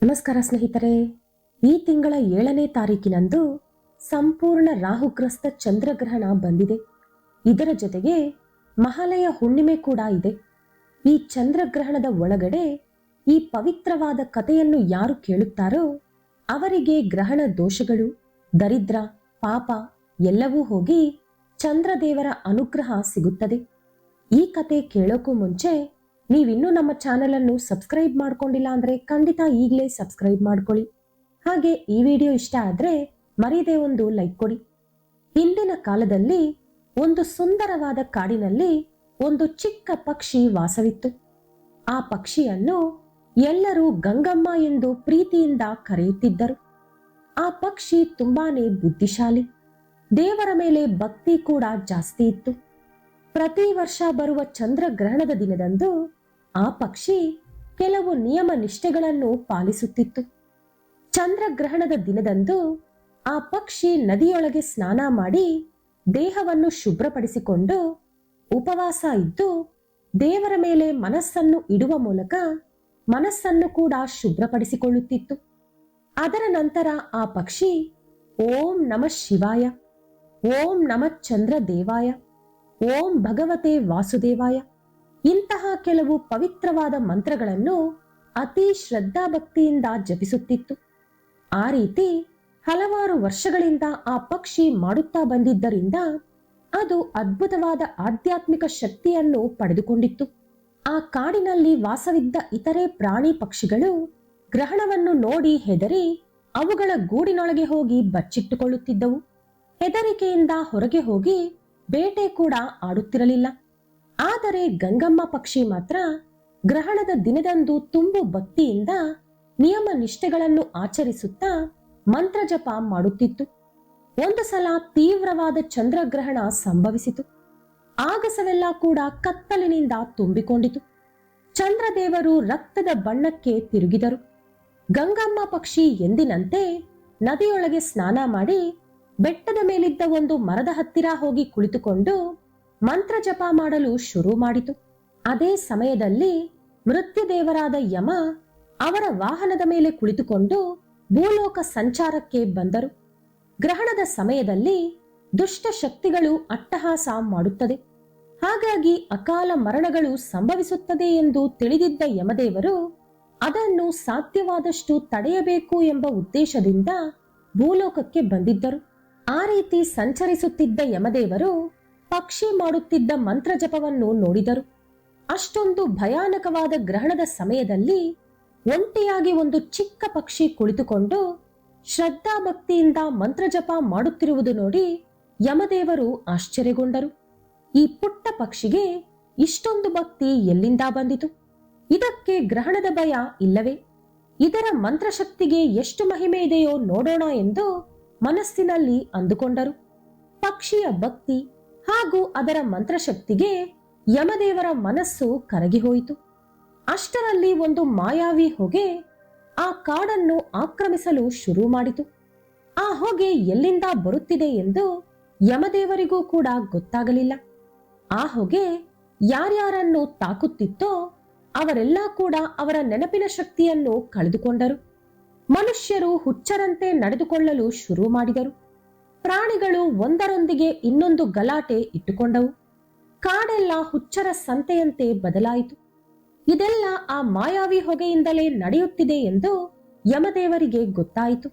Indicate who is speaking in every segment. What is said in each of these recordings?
Speaker 1: ನಮಸ್ಕಾರ ಸ್ನೇಹಿತರೆ. ಈ ತಿಂಗಳ 7ನೇ ತಾರೀಕಿನಂದು ಸಂಪೂರ್ಣ ರಾಹುಗ್ರಸ್ತ ಚಂದ್ರಗ್ರಹಣ ಬಂದಿದೆ. ಇದರ ಜೊತೆಗೆ ಮಹಾಲಯ ಹುಣ್ಣಿಮೆ ಕೂಡ ಇದೆ. ಈ ಚಂದ್ರಗ್ರಹಣದ ಒಳಗಡೆ ಈ ಪವಿತ್ರವಾದ ಕಥೆಯನ್ನು ಯಾರು ಕೇಳುತ್ತಾರೋ ಅವರಿಗೆ ಗ್ರಹಣ ದೋಷಗಳು, ದರಿದ್ರ, ಪಾಪ ಎಲ್ಲವೂ ಹೋಗಿ ಚಂದ್ರದೇವರ ಅನುಗ್ರಹ ಸಿಗುತ್ತದೆ. ಈ ಕತೆ ಕೇಳೋಕ್ಕೂ ಮುಂಚೆ ನೀವಿನ್ನೂ ನಮ್ಮ ಚಾನೆಲ್ ಅನ್ನು ಸಬ್ಸ್ಕ್ರೈಬ್ ಮಾಡ್ಕೊಂಡಿಲ್ಲ ಅಂದ್ರೆ ಖಂಡಿತ ಈಗಲೇ ಸಬ್ಸ್ಕ್ರೈಬ್ ಮಾಡ್ಕೊಳ್ಳಿ. ಹಾಗೆ ಈ ವಿಡಿಯೋ ಇಷ್ಟ ಆದ್ರೆ ಮರೀದೆ ಒಂದು ಲೈಕ್ ಕೊಡಿ. ಹಿಂದಿನ ಕಾಲದಲ್ಲಿ ಒಂದು ಸುಂದರವಾದ ಕಾಡಿನಲ್ಲಿ ಒಂದು ಚಿಕ್ಕ ಪಕ್ಷಿ ವಾಸವಿತ್ತು. ಆ ಪಕ್ಷಿಯನ್ನು ಎಲ್ಲರೂ ಗಂಗಮ್ಮ ಎಂದು ಪ್ರೀತಿಯಿಂದ ಕರೆಯುತ್ತಿದ್ದರು. ಆ ಪಕ್ಷಿ ತುಂಬಾನೇ ಬುದ್ಧಿಶಾಲಿ, ದೇವರ ಮೇಲೆ ಭಕ್ತಿ ಕೂಡ ಜಾಸ್ತಿ ಇತ್ತು. ಪ್ರತಿ ವರ್ಷ ಬರುವ ಚಂದ್ರಗ್ರಹಣದ ದಿನದಂದು ಆ ಪಕ್ಷಿ ಕೆಲವು ನಿಯಮ ನಿಷ್ಠೆಗಳನ್ನು ಪಾಲಿಸುತ್ತಿತ್ತು. ಚಂದ್ರಗ್ರಹಣದ ದಿನದಂದು ಆ ಪಕ್ಷಿ ನದಿಯೊಳಗೆ ಸ್ನಾನ ಮಾಡಿ ದೇಹವನ್ನು ಶುಭ್ರಪಡಿಸಿಕೊಂಡು ಉಪವಾಸ ಇದ್ದು ದೇವರ ಮೇಲೆ ಮನಸ್ಸನ್ನು ಇಡುವ ಮೂಲಕ ಮನಸ್ಸನ್ನು ಕೂಡ ಶುಭ್ರಪಡಿಸಿಕೊಳ್ಳುತ್ತಿತ್ತು. ಅದರ ನಂತರ ಆ ಪಕ್ಷಿ ಓಂ ನಮಃ ಶಿವಾಯ, ಓಂ ನಮಃ ಚಂದ್ರ ದೇವಾಯ, ಓಂ ಭಗವತೆ ವಾಸುದೇವಾಯ ಇಂತಹ ಕೆಲವು ಪವಿತ್ರವಾದ ಮಂತ್ರಗಳನ್ನು ಅತಿ ಶ್ರದ್ಧಾಭಕ್ತಿಯಿಂದ ಜಪಿಸುತ್ತಿತ್ತು. ಆ ರೀತಿ ಹಲವಾರು ವರ್ಷಗಳಿಂದ ಆ ಪಕ್ಷಿ ಮಾಡುತ್ತಾ ಬಂದಿದ್ದರಿಂದ ಅದು ಅದ್ಭುತವಾದ ಆಧ್ಯಾತ್ಮಿಕ ಶಕ್ತಿಯನ್ನು ಪಡೆದುಕೊಂಡಿತ್ತು. ಆ ಕಾಡಿನಲ್ಲಿ ವಾಸವಿದ್ದ ಇತರೆ ಪ್ರಾಣಿ ಪಕ್ಷಿಗಳು ಗ್ರಹಣವನ್ನು ನೋಡಿ ಹೆದರಿ ಅವುಗಳ ಗೂಡಿನೊಳಗೆ ಹೋಗಿ ಬಚ್ಚಿಟ್ಟುಕೊಳ್ಳುತ್ತಿದ್ದವು. ಹೆದರಿಕೆಯಿಂದ ಹೊರಗೆ ಹೋಗಿ ಬೇಟೆ ಕೂಡ ಆಡುತ್ತಿರಲಿಲ್ಲ. ಆದರೆ ಗಂಗಮ್ಮ ಪಕ್ಷಿ ಮಾತ್ರ ಗ್ರಹಣದ ದಿನದಂದು ತುಂಬು ಭಕ್ತಿಯಿಂದ ನಿಯಮ ನಿಷ್ಠೆಗಳನ್ನು ಆಚರಿಸುತ್ತಾ ಮಂತ್ರ ಜಪ ಮಾಡುತ್ತಿತ್ತು. ಒಂದು ಸಲ ತೀವ್ರವಾದ ಚಂದ್ರಗ್ರಹಣ ಸಂಭವಿಸಿತು. ಆಗಸವೆಲ್ಲ ಕೂಡ ಕತ್ತಲಿನಿಂದ ತುಂಬಿಕೊಂಡಿತು. ಚಂದ್ರದೇವರು ರಕ್ತದ ಬಣ್ಣಕ್ಕೆ ತಿರುಗಿದರು. ಗಂಗಮ್ಮ ಪಕ್ಷಿ ಎಂದಿನಂತೆ ನದಿಯೊಳಗೆ ಸ್ನಾನ ಮಾಡಿ ಬೆಟ್ಟದ ಮೇಲಿದ್ದ ಒಂದು ಮರದ ಹತ್ತಿರ ಹೋಗಿ ಕುಳಿತುಕೊಂಡು ಮಂತ್ರ ಜಪ ಮಾಡಲು ಶುರು ಮಾಡಿತು. ಅದೇ ಸಮಯದಲ್ಲಿ ಮೃತ್ಯುದೇವರಾದ ಯಮ ಅವರ ವಾಹನದ ಮೇಲೆ ಕುಳಿತುಕೊಂಡು ಭೂಲೋಕ ಸಂಚಾರಕ್ಕೆ ಬಂದರು. ಗ್ರಹಣದ ಸಮಯದಲ್ಲಿ ದುಷ್ಟ ಶಕ್ತಿಗಳು ಅಟ್ಟಹಾಸ ಮಾಡುತ್ತದೆ, ಹಾಗಾಗಿ ಅಕಾಲ ಮರಣಗಳು ಸಂಭವಿಸುತ್ತದೆ ಎಂದು ತಿಳಿದಿದ್ದ ಯಮದೇವರು ಅದನ್ನು ಸಾಧ್ಯವಾದಷ್ಟು ತಡೆಯಬೇಕು ಎಂಬ ಉದ್ದೇಶದಿಂದ ಭೂಲೋಕಕ್ಕೆ ಬಂದಿದ್ದರು. ಆ ರೀತಿ ಸಂಚರಿಸುತ್ತಿದ್ದ ಯಮದೇವರು ಪಕ್ಷಿ ಮಾಡುತ್ತಿದ್ದ ಮಂತ್ರ ಜಪವನ್ನು ನೋಡಿದರು. ಅಷ್ಟೊಂದು ಭಯಾನಕವಾದ ಗ್ರಹಣದ ಸಮಯದಲ್ಲಿ ಒಂಟಿಯಾಗಿ ಒಂದು ಚಿಕ್ಕ ಪಕ್ಷಿ ಕುಳಿತುಕೊಂಡು ಶ್ರದ್ಧಾಭಕ್ತಿಯಿಂದ ಮಂತ್ರ ಜಪ ಮಾಡುತ್ತಿರುವುದು ನೋಡಿ ಯಮದೇವರು ಆಶ್ಚರ್ಯಗೊಂಡರು. ಈ ಪುಟ್ಟ ಪಕ್ಷಿಗೆ ಇಷ್ಟೊಂದು ಭಕ್ತಿ ಎಲ್ಲಿಂದ ಬಂದಿತು? ಇದಕ್ಕೆ ಗ್ರಹಣದ ಭಯ ಇಲ್ಲವೇ? ಇದರ ಮಂತ್ರಶಕ್ತಿಗೆ ಎಷ್ಟು ಮಹಿಮೆ ಇದೆಯೋ ನೋಡೋಣ ಎಂದು ಮನಸ್ಸಿನಲ್ಲಿ ಅಂದುಕೊಂಡರು. ಪಕ್ಷಿಯ ಭಕ್ತಿ ಹಾಗೂ ಅದರ ಮಂತ್ರಶಕ್ತಿಗೆ ಯಮದೇವರ ಮನಸ್ಸು ಕರಗಿ ಹೋಯಿತು. ಅಷ್ಟರಲ್ಲಿ ಒಂದು ಮಾಯಾವಿ ಹೊಗೆ ಆ ಕಾಡನ್ನು ಆಕ್ರಮಿಸಲು ಶುರು ಮಾಡಿತು. ಆ ಹೊಗೆ ಎಲ್ಲಿಂದ ಬರುತ್ತಿದೆ ಎಂದು ಯಮದೇವರಿಗೂ ಕೂಡ ಗೊತ್ತಾಗಲಿಲ್ಲ. ಆ ಹೊಗೆ ಯಾರ್ಯಾರನ್ನು ತಾಕುತ್ತಿತ್ತೋ ಅವರೆಲ್ಲ ಕೂಡ ಅವರ ನೆನಪಿನ ಶಕ್ತಿಯನ್ನು ಕಳೆದುಕೊಂಡರು. ಮನುಷ್ಯರು ಹುಚ್ಚರಂತೆ ನಡೆದುಕೊಳ್ಳಲು ಶುರು ಮಾಡಿದರು. ಪ್ರಾಣಿಗಳು ಒಂದರೊಂದಿಗೆ ಇನ್ನೊಂದು ಗಲಾಟೆ ಇಟ್ಟುಕೊಂಡವು. ಕಾಡೆಲ್ಲ ಹುಚ್ಚರ ಸಂತೆಯಂತೆ ಬದಲಾಯಿತು. ಇದೆಲ್ಲ ಆ ಮಾಯಾವಿ ಹೊಗೆಯಿಂದಲೇ ನಡೆಯುತ್ತಿದೆ ಎಂದು ಯಮದೇವರಿಗೆ ಗೊತ್ತಾಯಿತು.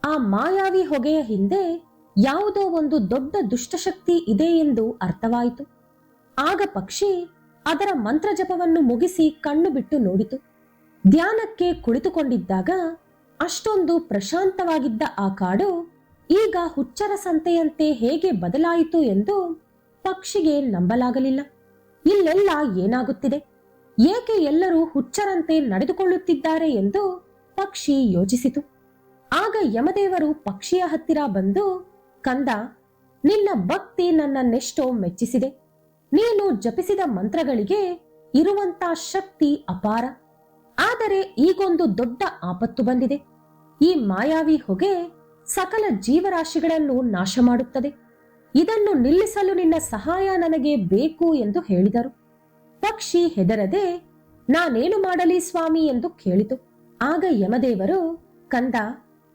Speaker 1: ಆ ಮಾಯಾವಿ ಹೊಗೆಯ ಹಿಂದೆ ಯಾವುದೋ ಒಂದು ದೊಡ್ಡ ದುಷ್ಟಶಕ್ತಿ ಇದೆ ಎಂದು ಅರ್ಥವಾಯಿತು. ಆಗ ಪಕ್ಷಿ ಅದರ ಮಂತ್ರ ಜಪವನ್ನು ಮುಗಿಸಿ ಕಣ್ಣು ಬಿಟ್ಟು ನೋಡಿತು. ಧ್ಯಾನಕ್ಕೆ ಕುಳಿತುಕೊಂಡಿದ್ದಾಗ ಅಷ್ಟೊಂದು ಪ್ರಶಾಂತವಾಗಿದ್ದ ಆ ಕಾಡು ಈಗ ಹುಚ್ಚರ ಸಂತೆಯಂತೆ ಹೇಗೆ ಬದಲಾಯಿತು ಎಂದು ಪಕ್ಷಿಗೆ ನಂಬಲಾಗಲಿಲ್ಲ. ಇಲ್ಲೆಲ್ಲ ಏನಾಗುತ್ತಿದೆ? ಏಕೆ ಎಲ್ಲರೂ ಹುಚ್ಚರಂತೆ ನಡೆದುಕೊಳ್ಳುತ್ತಿದ್ದಾರೆ ಎಂದು ಪಕ್ಷಿ ಯೋಚಿಸಿತು. ಆಗ ಯಮದೇವರು ಪಕ್ಷಿಯ ಹತ್ತಿರ ಬಂದು, ಕಂದ, ನಿನ್ನ ಭಕ್ತಿ ನನ್ನನ್ನೆಷ್ಟೋ ಮೆಚ್ಚಿಸಿದೆ. ನೀನು ಜಪಿಸಿದ ಮಂತ್ರಗಳಿಗೆ ಇರುವಂತ ಶಕ್ತಿ ಅಪಾರ. ಆದರೆ ಈಗೊಂದು ದೊಡ್ಡ ಆಪತ್ತು ಬಂದಿದೆ. ಈ ಮಾಯಾವಿ ಹೊಗೆ ಸಕಲ ಜೀವರಾಶಿಗಳನ್ನು ನಾಶ ಮಾಡುತ್ತದೆ. ಇದನ್ನು ನಿಲ್ಲಿಸಲು ನಿನ್ನ ಸಹಾಯ ನನಗೆ ಬೇಕು ಎಂದು ಹೇಳಿದರು. ಪಕ್ಷಿ ಹೆದರದೆ ನಾನೇನು ಮಾಡಲಿ ಸ್ವಾಮಿ ಎಂದು ಕೇಳಿತು. ಆಗ ಯಮದೇವರು, ಕಂದ,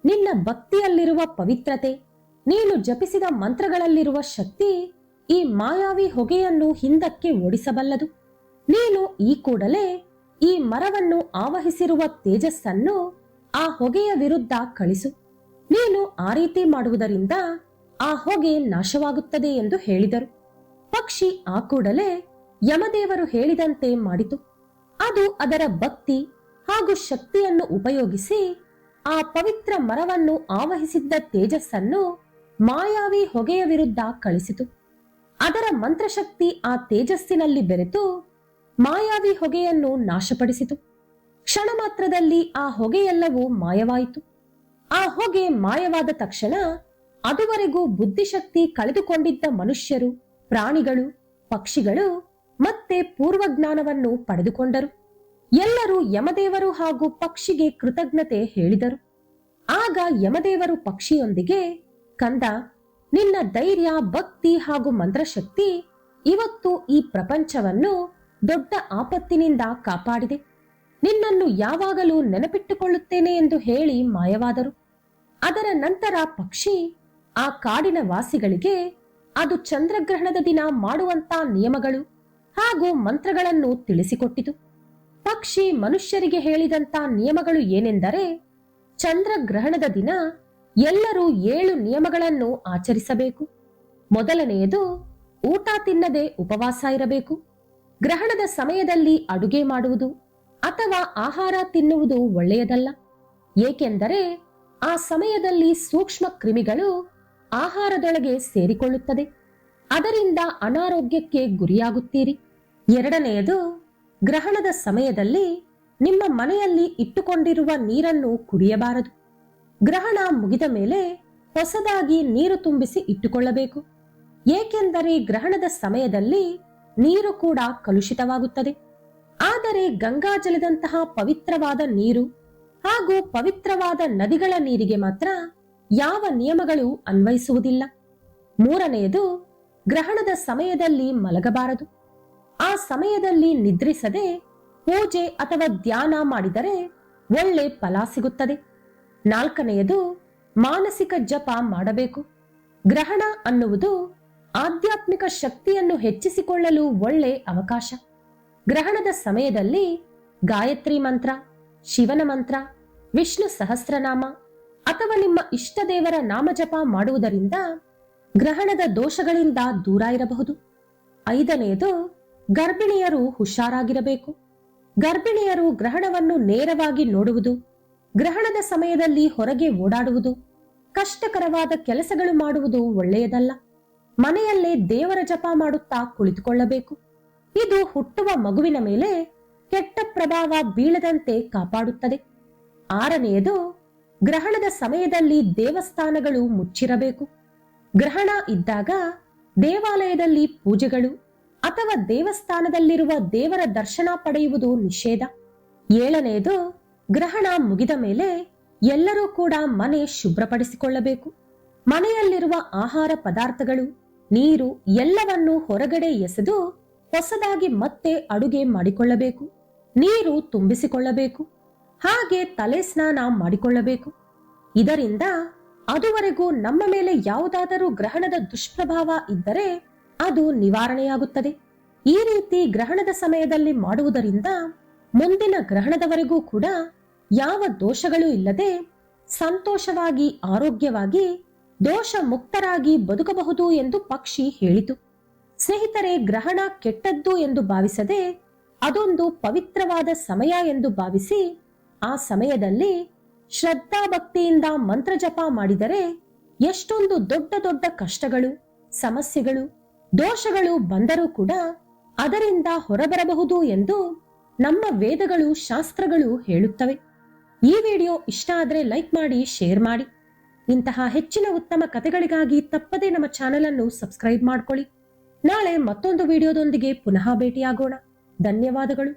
Speaker 1: ನಿನ್ನ ಭಕ್ತಿಯಲ್ಲಿರುವ ಪವಿತ್ರತೆ, ನೀನು ಜಪಿಸಿದ ಮಂತ್ರಗಳಲ್ಲಿರುವ ಶಕ್ತಿ ಈ ಮಾಯಾವಿ ಹೊಗೆಯನ್ನು ಹಿಂದಕ್ಕೆ ಓಡಿಸಬಲ್ಲದು. ನೀನು ಈ ಕೂಡಲೇ ಈ ಮರವನ್ನು ಆವಹಿಸಿರುವ ತೇಜಸ್ಸನ್ನು ಆ ಹೊಗೆಯ ವಿರುದ್ಧ ಕಳಿಸು. ನೀನು ಆ ರೀತಿ ಮಾಡುವುದರಿಂದ ಆ ಹೊಗೆ ನಾಶವಾಗುತ್ತದೆ ಎಂದು ಹೇಳಿದರು. ಪಕ್ಷಿ ಆ ಕೂಡಲೇ ಯಮದೇವರು ಹೇಳಿದಂತೆ ಮಾಡಿತು. ಅದು ಅದರ ಭಕ್ತಿ ಹಾಗೂ ಶಕ್ತಿಯನ್ನು ಉಪಯೋಗಿಸಿ ಆ ಪವಿತ್ರ ಮರವನ್ನು ಆವಹಿಸಿದ್ದ ತೇಜಸ್ಸನ್ನು ಮಾಯಾವಿ ಹೊಗೆಯ ವಿರುದ್ಧ ಕಳಿಸಿತು. ಅದರ ಮಂತ್ರಶಕ್ತಿ ಆ ತೇಜಸ್ಸಿನಲ್ಲಿ ಬೆರೆತು ಮಾಯಾವಿ ಹೊಗೆಯನ್ನು ನಾಶಪಡಿಸಿತು. ಕ್ಷಣ ಮಾತ್ರದಲ್ಲಿ ಆ ಹೊಗೆಯೆಲ್ಲವೂ ಮಾಯವಾಯಿತು. ಆ ಹೊಗೆ ಮಾಯವಾದ ತಕ್ಷಣ ಅದುವರೆಗೂ ಬುದ್ಧಿಶಕ್ತಿ ಕಳೆದುಕೊಂಡಿದ್ದ ಮನುಷ್ಯರು, ಪ್ರಾಣಿಗಳು, ಪಕ್ಷಿಗಳು ಮತ್ತೆ ಪೂರ್ವಜ್ಞಾನವನ್ನು ಪಡೆದುಕೊಂಡರು. ಎಲ್ಲರೂ ಯಮದೇವರು ಹಾಗೂ ಪಕ್ಷಿಗೆ ಕೃತಜ್ಞತೆ ಹೇಳಿದರು. ಆಗ ಯಮದೇವರು ಪಕ್ಷಿಯೊಂದಿಗೆ, ಕಂದ, ನಿನ್ನ ಧೈರ್ಯ, ಭಕ್ತಿ ಹಾಗೂ ಮಂತ್ರಶಕ್ತಿ ಇವತ್ತು ಈ ಪ್ರಪಂಚವನ್ನು ದೊಡ್ಡ ಆಪತ್ತಿನಿಂದ ಕಾಪಾಡಿದೆ. ನಿನ್ನನ್ನು ಯಾವಾಗಲೂ ನೆನಪಿಟ್ಟುಕೊಳ್ಳುತ್ತೇನೆ ಎಂದು ಹೇಳಿ ಮಾಯವಾದರು. ಅದರ ನಂತರ ಪಕ್ಷಿ ಆ ಕಾಡಿನ ವಾಸಿಗಳಿಗೆ ಅದು ಚಂದ್ರಗ್ರಹಣದ ದಿನ ಮಾಡುವಂತ ನಿಯಮಗಳು ಹಾಗೂ ಮಂತ್ರಗಳನ್ನು ತಿಳಿಸಿಕೊಟ್ಟಿತು. ಪಕ್ಷಿ ಮನುಷ್ಯರಿಗೆ ಹೇಳಿದಂತ ನಿಯಮಗಳು ಏನೆಂದರೆ, ಚಂದ್ರಗ್ರಹಣದ ದಿನ ಎಲ್ಲರೂ 7 ನಿಯಮಗಳನ್ನು ಆಚರಿಸಬೇಕು. ಮೊದಲನೆಯದು, ಊಟ ತಿನ್ನದೆ ಉಪವಾಸ ಇರಬೇಕು. ಗ್ರಹಣದ ಸಮಯದಲ್ಲಿ ಅಡುಗೆ ಮಾಡುವುದು ಅಥವಾ ಆಹಾರ ತಿನ್ನುವುದು ಒಳ್ಳೆಯದಲ್ಲ. ಏಕೆಂದರೆ ಆ ಸಮಯದಲ್ಲಿ ಸೂಕ್ಷ್ಮ ಕ್ರಿಮಿಗಳು ಆಹಾರದೊಳಗೆ ಸೇರಿಕೊಳ್ಳುತ್ತದೆ. ಅದರಿಂದ ಅನಾರೋಗ್ಯಕ್ಕೆ ಗುರಿಯಾಗುತ್ತೀರಿ. ಎರಡನೆಯದು, ಗ್ರಹಣದ ಸಮಯದಲ್ಲಿ ನಿಮ್ಮ ಮನೆಯಲ್ಲಿ ಇಟ್ಟುಕೊಂಡಿರುವ ನೀರನ್ನು ಕುಡಿಯಬಾರದು. ಗ್ರಹಣ ಮುಗಿದ ಮೇಲೆ ಹೊಸದಾಗಿ ನೀರು ತುಂಬಿಸಿ ಇಟ್ಟುಕೊಳ್ಳಬೇಕು. ಏಕೆಂದರೆ ಗ್ರಹಣದ ಸಮಯದಲ್ಲಿ ನೀರು ಕೂಡ ಕಲುಷಿತವಾಗುತ್ತದೆ. ಆದರೆ ಗಂಗಾಜಲದಂತಹ ಪವಿತ್ರವಾದ ನೀರು ಹಾಗೂ ಪವಿತ್ರವಾದ ನದಿಗಳ ನೀರಿಗೆ ಮಾತ್ರ ಯಾವ ನಿಯಮಗಳು ಅನ್ವಯಿಸುವುದಿಲ್ಲ. ಮೂರನೆಯದು, ಗ್ರಹಣದ ಸಮಯದಲ್ಲಿ ಮಲಗಬಾರದು. ಆ ಸಮಯದಲ್ಲಿ ನಿದ್ರಿಸದೆ ಪೂಜೆ ಅಥವಾ ಧ್ಯಾನ ಮಾಡಿದರೆ ಒಳ್ಳೆ ಫಲ ಸಿಗುತ್ತದೆ. ನಾಲ್ಕನೆಯದು, ಮಾನಸಿಕ ಜಪ ಮಾಡಬೇಕು. ಗ್ರಹಣ ಅನ್ನುವುದು ಆಧ್ಯಾತ್ಮಿಕ ಶಕ್ತಿಯನ್ನು ಹೆಚ್ಚಿಸಿಕೊಳ್ಳಲು ಒಳ್ಳೆ ಅವಕಾಶ. ಗ್ರಹಣದ ಸಮಯದಲ್ಲಿ ಗಾಯತ್ರಿ ಮಂತ್ರ, ಶಿವನ ಮಂತ್ರ, ವಿಷ್ಣು ಸಹಸ್ರನಾಮ ಅಥವಾ ನಿಮ್ಮ ಇಷ್ಟ ದೇವರ ನಾಮಜಪ ಮಾಡುವುದರಿಂದ ಗ್ರಹಣದ ದೋಷಗಳಿಂದ ದೂರ ಇರಬಹುದು. ಐದನೆಯದು, ಗರ್ಭಿಣಿಯರು ಹುಷಾರಾಗಿರಬೇಕು. ಗರ್ಭಿಣಿಯರು ಗ್ರಹಣವನ್ನು ನೇರವಾಗಿ ನೋಡುವುದು, ಗ್ರಹಣದ ಸಮಯದಲ್ಲಿ ಹೊರಗೆ ಓಡಾಡುವುದು, ಕಷ್ಟಕರವಾದ ಕೆಲಸಗಳು ಮಾಡುವುದು ಒಳ್ಳೆಯದಲ್ಲ. ಮನೆಯಲ್ಲೇ ದೇವರ ಜಪ ಮಾಡುತ್ತಾ ಕುಳಿತುಕೊಳ್ಳಬೇಕು. ಇದು ಹುಟ್ಟುವ ಮಗುವಿನ ಮೇಲೆ ಕೆಟ್ಟ ಪ್ರಭಾವ ಬೀಳದಂತೆ ಕಾಪಾಡುತ್ತದೆ. ಆರನೆಯದು, ಗ್ರಹಣದ ಸಮಯದಲ್ಲಿ ದೇವಸ್ಥಾನಗಳು ಮುಚ್ಚಿರಬೇಕು. ಗ್ರಹಣ ಇದ್ದಾಗ ದೇವಾಲಯದಲ್ಲಿ ಪೂಜೆಗಳು ಅಥವಾ ದೇವಸ್ಥಾನದಲ್ಲಿರುವ ದೇವರ ದರ್ಶನ ಪಡೆಯುವುದು ನಿಷೇಧ. ಏಳನೆಯದು, ಗ್ರಹಣ ಮುಗಿದ ಮೇಲೆ ಎಲ್ಲರೂ ಕೂಡ ಮನೆ ಶುಭ್ರಪಡಿಸಿಕೊಳ್ಳಬೇಕು. ಮನೆಯಲ್ಲಿರುವ ಆಹಾರ ಪದಾರ್ಥಗಳು, ನೀರು ಎಲ್ಲವನ್ನೂ ಹೊರಗಡೆ ಎಸೆದು ಹೊಸದಾಗಿ ಮತ್ತೆ ಅಡುಗೆ ಮಾಡಿಕೊಳ್ಳಬೇಕು. ನೀರು ತುಂಬಿಸಿಕೊಳ್ಳಬೇಕು. ಹಾಗೆ ತಲೆ ಸ್ನಾನ ಮಾಡಿಕೊಳ್ಳಬೇಕು. ಇದರಿಂದ ಅದುವರೆಗೂ ನಮ್ಮ ಮೇಲೆ ಯಾವುದಾದರೂ ಗ್ರಹಣದ ದುಷ್ಪ್ರಭಾವ ಇದ್ದರೆ ಅದು ನಿವಾರಣೆಯಾಗುತ್ತದೆ. ಈ ರೀತಿ ಗ್ರಹಣದ ಸಮಯದಲ್ಲಿ ಮಾಡುವುದರಿಂದ ಮುಂದಿನ ಗ್ರಹಣದವರೆಗೂ ಕೂಡ ಯಾವ ದೋಷಗಳು ಇಲ್ಲದೆ ಸಂತೋಷವಾಗಿ, ಆರೋಗ್ಯವಾಗಿ, ದೋಷ ಮುಕ್ತರಾಗಿ ಬದುಕಬಹುದು ಎಂದು ಪಕ್ಷಿ ಹೇಳಿತು. ಸ್ನೇಹಿತರೆ, ಗ್ರಹಣ ಕೆಟ್ಟದ್ದು ಎಂದು ಭಾವಿಸದೆ ಅದೊಂದು ಪವಿತ್ರವಾದ ಸಮಯ ಎಂದು ಭಾವಿಸಿ ಆ ಸಮಯದಲ್ಲಿ ಶ್ರದ್ಧಾ ಭಕ್ತಿಯಿಂದ ಮಂತ್ರ ಜಪ ಮಾಡಿದರೆ ಎಷ್ಟೊಂದು ದೊಡ್ಡ ದೊಡ್ಡ ಕಷ್ಟಗಳು, ಸಮಸ್ಯೆಗಳು, ದೋಷಗಳು ಬಂದರೂ ಕೂಡ ಅದರಿಂದ ಹೊರಬರಬಹುದು ಎಂದು ನಮ್ಮ ವೇದಗಳು, ಶಾಸ್ತ್ರಗಳು ಹೇಳುತ್ತವೆ. ಈ ವಿಡಿಯೋ ಇಷ್ಟ ಆದರೆ ಲೈಕ್ ಮಾಡಿ, ಶೇರ್ ಮಾಡಿ. ಇಂತಹ ಹೆಚ್ಚಿನ ಉತ್ತಮ ಕಥೆಗಳಿಗಾಗಿ ತಪ್ಪದೇ ನಮ್ಮ ಚಾನೆಲ್ ಅನ್ನು ಸಬ್ಸ್ಕ್ರೈಬ್ ಮಾಡ್ಕೊಳ್ಳಿ. ನಾಳೆ ಮತ್ತೊಂದು ವಿಡಿಯೋದೊಂದಿಗೆ ಪುನಃ ಭೇಟಿಯಾಗೋಣ. ಧನ್ಯವಾದಗಳು.